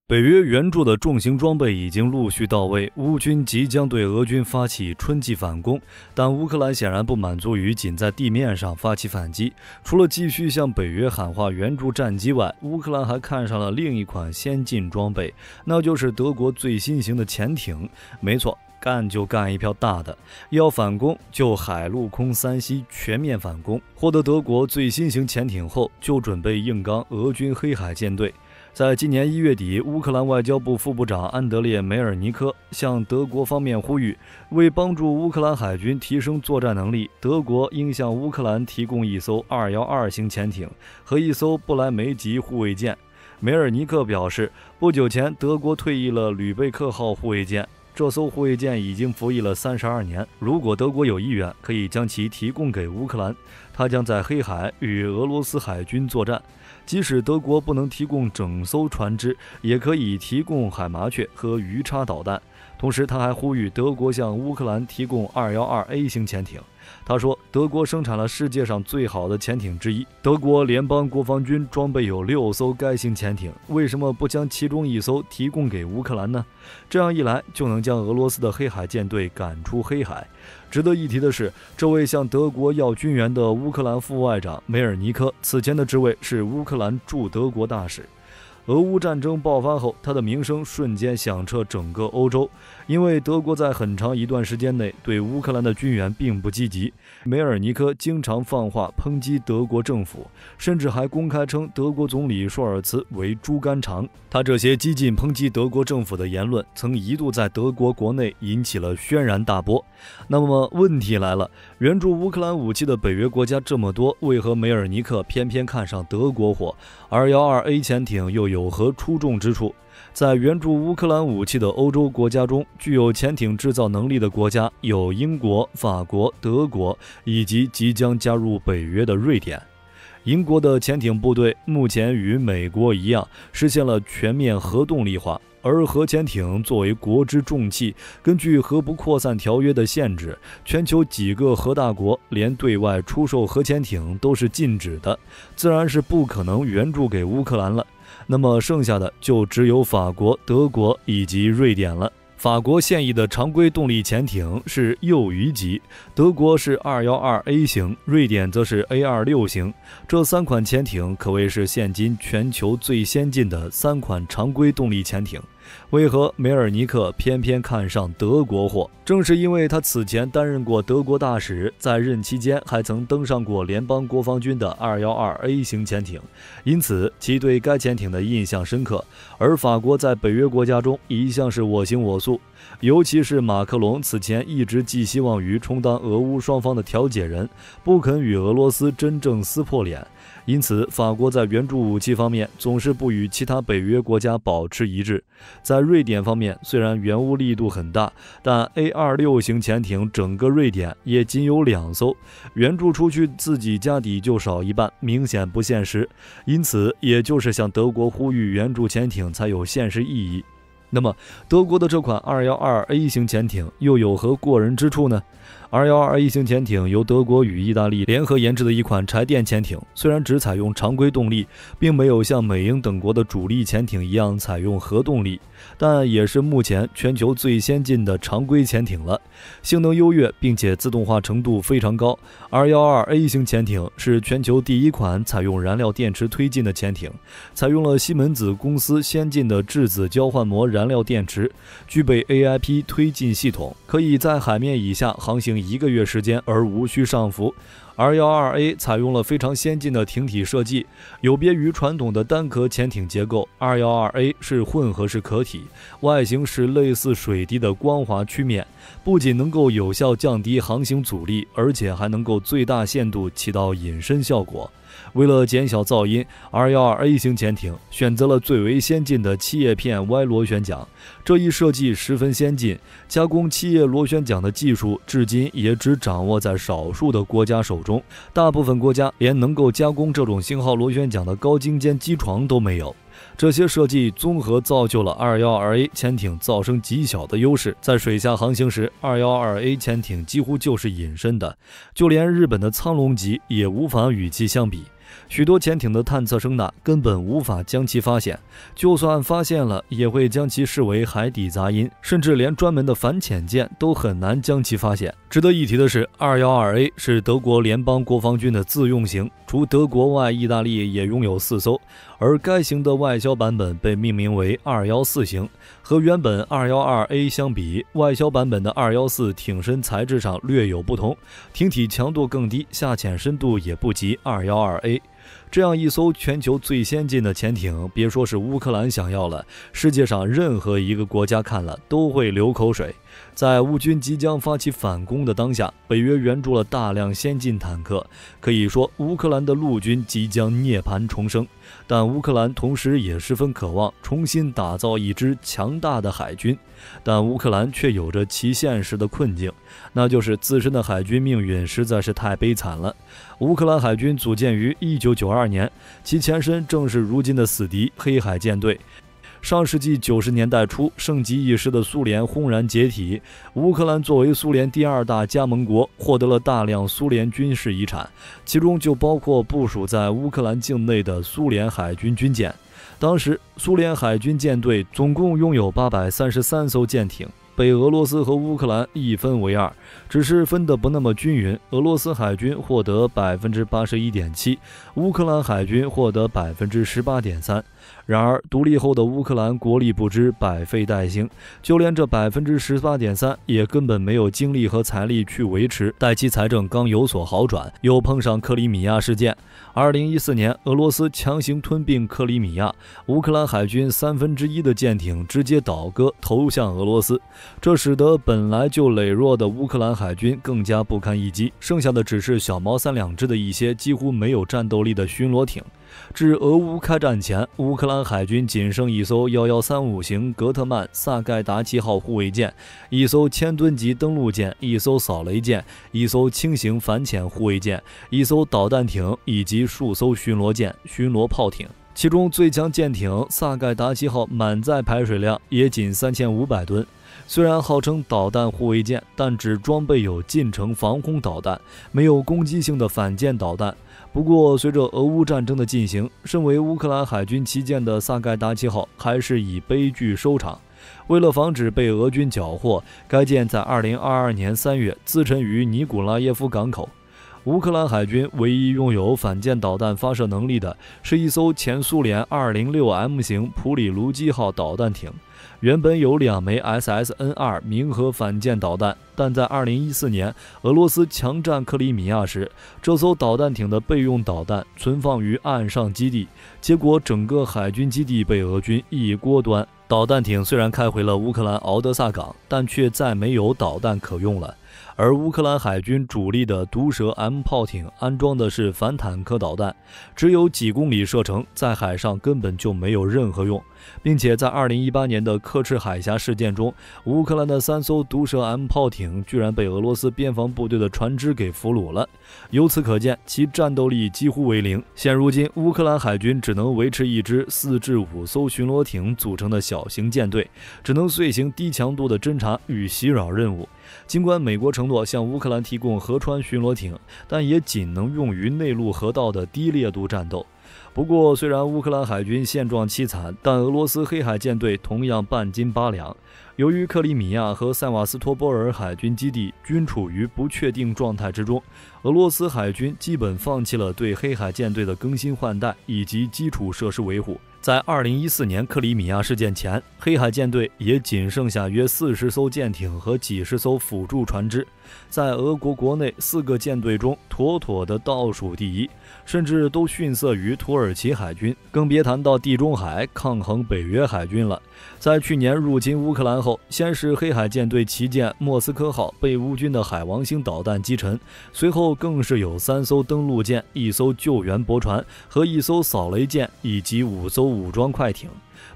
北约援助的重型装备已经陆续到位，乌军即将对俄军发起春季反攻，但乌克兰显然不满足于仅在地面上发起反击，除了继续向北约喊话援助战机外，乌克兰还看上了另一款先进装备，那就是德国最新型的潜艇。没错，干就干一票大的，要反攻就海陆空三栖全面反攻。获得德国最新型潜艇后，就准备硬刚俄军黑海舰队。在今年1月底，乌克兰外交部副部长安德烈·梅尔尼科向德国方面呼吁，为帮助乌克兰海军提升作战能力，德国应向乌克兰提供一艘212型潜艇和一艘布莱梅级护卫舰。梅尔尼克表示，不久前德国退役了吕贝克号护卫舰，这艘护卫舰已经服役了32年，如果德国有意愿，可以将其提供给乌克兰，它将在黑海与俄罗斯海军作战。即使德国不能提供整艘船只，也可以提供海麻雀和鱼叉导弹。同时，他还呼吁德国向乌克兰提供212A 型潜艇。他说，德国生产了世界上最好的潜艇之一，德国联邦国防军装备有6艘该型潜艇，为什么不将其中1艘提供给乌克兰呢？这样一来，就能将俄罗斯的黑海舰队赶出黑海。值得一提的是，这位向德国要军援的乌克兰副外长梅尔尼科，此前的职位是乌克兰驻德国大使。俄乌战争爆发后，他的名声瞬间响彻整个欧洲，因为德国在很长一段时间内对乌克兰的军援并不积极。梅尔尼科经常放话抨击德国政府，甚至还公开称德国总理舒尔茨为猪肝肠。他这些激进抨击德国政府的言论，曾一度在德国国内引起了轩然大波。那么问题来了，援助乌克兰武器的北约国家这么多，为何梅尔尼克偏偏看上德国货？212A 潜艇又有何出众之处？在援助乌克兰武器的欧洲国家中，具有潜艇制造能力的国家有英国、法国、德国以及即将加入北约的瑞典。英国的潜艇部队目前与美国一样，实现了全面核动力化，而核潜艇作为国之重器，根据核不扩散条约的限制，全球几个核大国连对外出售核潜艇都是禁止的，自然是不可能援助给乌克兰了。那么剩下的就只有法国、德国以及瑞典了。法国现役的常规动力潜艇是幼鱼级，德国是212A 型，瑞典则是 A26 型。这3款潜艇可谓是现今全球最先进的3款常规动力潜艇。为何梅尔尼克偏偏看上德国货？正是因为他此前担任过德国大使，在任期间还曾登上过联邦国防军的212A 型潜艇，因此其对该潜艇的印象深刻。而法国在北约国家中一向是我行我素，尤其是马克龙此前一直寄希望于充当俄乌双方的调解人，不肯与俄罗斯真正撕破脸。因此，法国在援助武器方面总是不与其他北约国家保持一致。在瑞典方面，虽然援乌力度很大，但 A26 型潜艇整个瑞典也仅有2艘，援助出去自己家底就少一半，明显不现实。因此，也就是向德国呼吁援助潜艇才有现实意义。那么，德国的这款212A 型潜艇又有何过人之处呢？212A 型潜艇由德国与意大利联合研制的一款柴电潜艇，虽然只采用常规动力，并没有像美英等国的主力潜艇一样采用核动力，但也是目前全球最先进的常规潜艇了，性能优越，并且自动化程度非常高。212A 型潜艇是全球第1款采用燃料电池推进的潜艇，采用了西门子公司先进的质子交换膜燃料电池，具备 AIP 推进系统，可以在海面以下航行1个月时间而无需上浮。212A 采用了非常先进的艇体设计，有别于传统的单壳潜艇结构， 212A 是混合式壳体，外形是类似水滴的光滑曲面，不仅能够有效降低航行阻力，而且还能够最大限度起到隐身效果。为了减小噪音， 212A 型潜艇选择了最为先进的7叶片 Y 螺旋桨，这一设计十分先进，加工7叶螺旋桨的技术至今也只掌握在少数的国家手中，大部分国家连能够加工这种型号螺旋桨的高精尖机床都没有。这些设计综合造就了 212A 潜艇噪声极小的优势，在水下航行时 212A 潜艇几乎就是隐身的，就连日本的苍龙级也无法与其相比。许多潜艇的探测声呐根本无法将其发现，就算发现了，也会将其视为海底杂音，甚至连专门的反潜舰都很难将其发现。值得一提的是 212A 是德国联邦国防军的自用型，除德国外，意大利也拥有4艘，而该型的外销版本被命名为214型。和原本 212A 相比，外销版本的214艇身材质上略有不同，艇体强度更低，下潜深度也不及 212A。这样一艘全球最先进的潜艇，别说是乌克兰想要了，世界上任何一个国家看了都会流口水。在乌军即将发起反攻的当下，北约援助了大量先进坦克，可以说乌克兰的陆军即将涅槃重生。但乌克兰同时也十分渴望重新打造一支强大的海军，但乌克兰却有着其现实的困境，那就是自身的海军命运实在是太悲惨了。乌克兰海军组建于1992年，其前身正是如今的死敌黑海舰队。上世纪90年代初，盛极一时的苏联轰然解体，乌克兰作为苏联第2大加盟国，获得了大量苏联军事遗产，其中就包括部署在乌克兰境内的苏联海军军舰。当时，苏联海军舰队总共拥有833艘舰艇，被俄罗斯和乌克兰一分为二，只是分得不那么均匀。俄罗斯海军获得 81.7%， 乌克兰海军获得 18.3%。然而，独立后的乌克兰国力不知百废待兴，就连这 18.3% 也根本没有精力和财力去维持。待其财政刚有所好转，又碰上克里米亚事件。2014年，俄罗斯强行吞并克里米亚，乌克兰海军1/3的舰艇直接倒戈投向俄罗斯，这使得本来就羸弱的乌克兰海军更加不堪一击，剩下的只是小毛3两只的一些几乎没有战斗力的巡逻艇。至俄乌开战前，乌克兰海军仅剩一艘1135型格特曼萨盖达奇号护卫舰，一艘1000吨级登陆舰，一艘扫雷舰，一艘轻型反潜护卫舰，一艘导弹艇以及数艘巡逻舰、巡逻炮艇。其中最强舰艇萨盖达奇号满载排水量也仅3500吨。虽然号称导弹护卫舰，但只装备有近程防空导弹，没有攻击性的反舰导弹。不过，随着俄乌战争的进行，身为乌克兰海军旗舰的萨盖达奇号还是以悲剧收场。为了防止被俄军缴获，该舰在2022年3月自沉于尼古拉耶夫港口。乌克兰海军唯一拥有反舰导弹发射能力的是一艘前苏联 206M 型普里卢基号导弹艇，原本有2枚 SSN-2 明核反舰导弹，但在2014年俄罗斯强占克里米亚时，这艘导弹艇的备用导弹存放于岸上基地，结果整个海军基地被俄军一锅端。导弹艇虽然开回了乌克兰敖德萨港，但却再没有导弹可用了。而乌克兰海军主力的毒蛇 M 炮艇安装的是反坦克导弹，只有几公里射程，在海上根本就没有任何用，并且在2018年的刻赤海峡事件中，乌克兰的3艘毒蛇 M 炮艇居然被俄罗斯边防部队的船只给俘虏了，由此可见其战斗力几乎为零。现如今，乌克兰海军只能维持一支4至5艘巡逻艇组成的小型舰队，只能遂行低强度的侦察与袭扰任务。尽管美国承诺向乌克兰提供河川巡逻艇，但也仅能用于内陆河道的低烈度战斗。不过，虽然乌克兰海军现状凄惨，但俄罗斯黑海舰队同样半斤八两。由于克里米亚和塞瓦斯托波尔海军基地均处于不确定状态之中，俄罗斯海军基本放弃了对黑海舰队的更新换代以及基础设施维护。在2014年克里米亚事件前，黑海舰队也仅剩下约40艘舰艇和几十艘辅助船只，在俄国国内4个舰队中妥妥的倒数第一，甚至都逊色于土耳其海军，更别谈到地中海抗衡北约海军了。在去年入侵乌克兰后，先是黑海舰队旗舰莫斯科号被乌军的海王星导弹击沉，随后更是有3艘登陆舰、1艘救援驳船和1艘扫雷舰以及5艘武装快艇，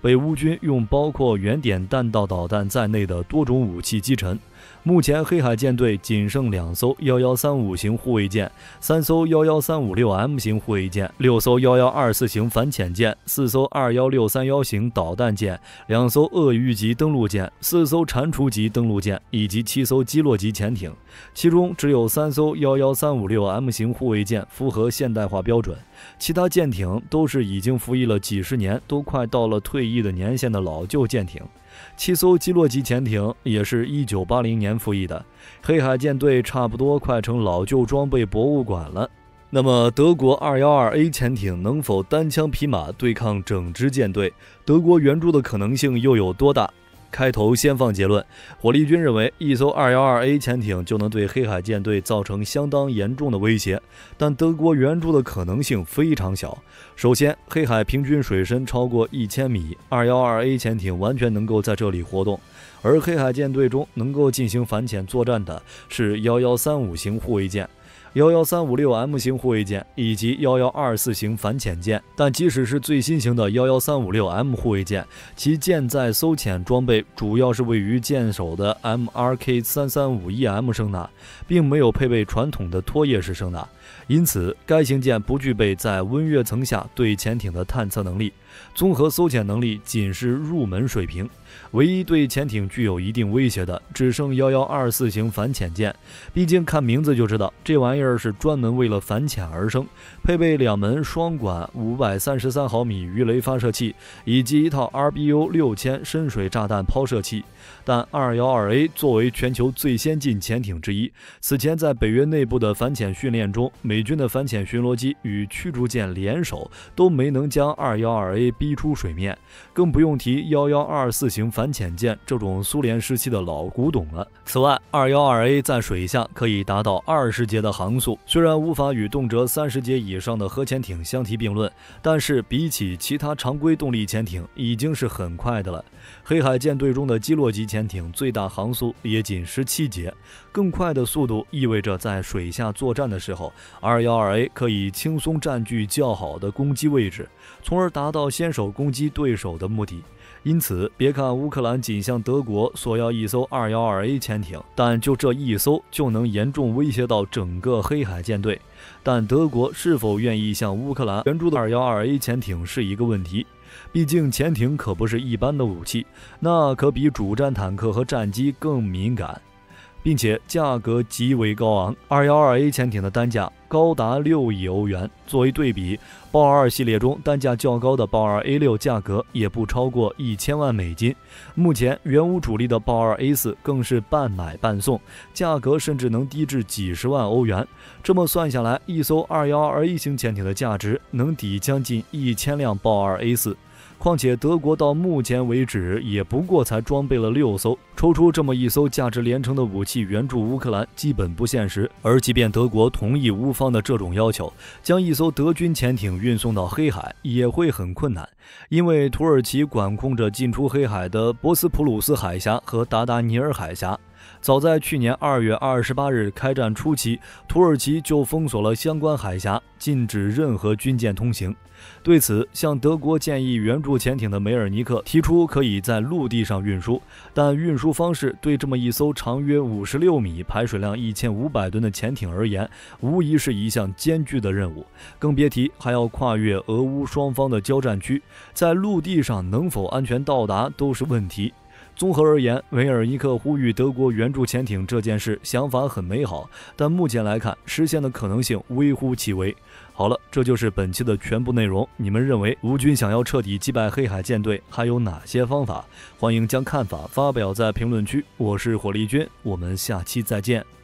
被乌军用包括原点弹道导弹在内的多种武器击沉。目前黑海舰队仅剩2艘1135型护卫舰、3艘11356M 型护卫舰、6艘1124型反潜舰、4艘21631型导弹舰、2艘鳄鱼级登陆舰、4艘蟾蜍级登陆舰以及7艘基洛级潜艇，其中只有3艘11356M 型护卫舰符合现代化标准，其他舰艇都是已经服役了几十年，都快到了退役的年限的老旧舰艇。7艘基洛级潜艇也是1980年服役的，黑海舰队差不多快成老旧装备博物馆了。那么德国 212A 潜艇能否单枪匹马对抗整支舰队？德国援助的可能性又有多大？开头先放结论，火力军认为一艘 212A 潜艇就能对黑海舰队造成相当严重的威胁，但德国援助的可能性非常小。首先，黑海平均水深超过1000米，212A 潜艇完全能够在这里活动，而黑海舰队中能够进行反潜作战的是1135型护卫舰、11356M 型护卫舰以及1124型反潜舰，但即使是最新型的11356M 护卫舰，其舰载搜潜装备主要是位于舰首的 MRK3351M 声呐，并没有配备传统的拖曳式声呐，因此该型舰不具备在温跃层下对潜艇的探测能力，综合搜潜能力仅是入门水平。唯一对潜艇具有一定威胁的只剩1124型反潜舰，毕竟看名字就知道这玩意儿是专门为了反潜而生，配备2门双管533毫米鱼雷发射器以及一套 RBU6000深水炸弹抛射器。但 212A 作为全球最先进潜艇之一，此前在北约内部的反潜训练中，美军的反潜巡逻机与驱逐舰联手都没能将 212A 逼出水面，更不用提1124型反潜舰这种苏联时期的老古董了。此外， 212A 在水下可以达到20节的航速，虽然无法与动辄30节以上的核潜艇相提并论，但是比起其他常规动力潜艇已经是很快的了。黑海舰队中的基洛级潜艇最大航速也仅17节，更快的速度意味着在水下作战的时候， 212A 可以轻松占据较好的攻击位置，从而达到先手攻击对手的目的。因此，别看乌克兰仅向德国索要一艘 212A 潜艇，但就这一艘就能严重威胁到整个黑海舰队。但德国是否愿意向乌克兰援助的 212A 潜艇是一个问题。毕竟潜艇可不是一般的武器，那可比主战坦克和战机更敏感，并且价格极为高昂。212A 潜艇的单价高达6亿欧元，作为对比，豹2系列中单价较高的豹2 A6 价格也不超过1000万美金。目前原无主力的豹2 A4 更是半买半送，价格甚至能低至几十万欧元。这么算下来，一艘 212A 型潜艇的价值能抵将近1000辆豹2 A4。况且德国到目前为止也不过才装备了6艘，抽出这么一艘价值连城的武器援助乌克兰基本不现实。而即便德国同意乌方的这种要求，将一艘德军潜艇运送到黑海也会很困难，因为土耳其管控着进出黑海的博斯普鲁斯海峡和达达尼尔海峡。早在去年2月28日开战初期，土耳其就封锁了相关海峡，禁止任何军舰通行。对此，向德国建议援助潜艇的梅尔尼克提出可以在陆地上运输，但运输方式对这么一艘长约56米、排水量1500吨的潜艇而言，无疑是一项艰巨的任务，更别提还要跨越俄乌双方的交战区，在陆地上能否安全到达都是问题。综合而言，梅尔尼克呼吁德国援助潜艇这件事想法很美好，但目前来看，实现的可能性微乎其微。好了，这就是本期的全部内容。你们认为乌军想要彻底击败黑海舰队还有哪些方法？欢迎将看法发表在评论区。我是火力军，我们下期再见。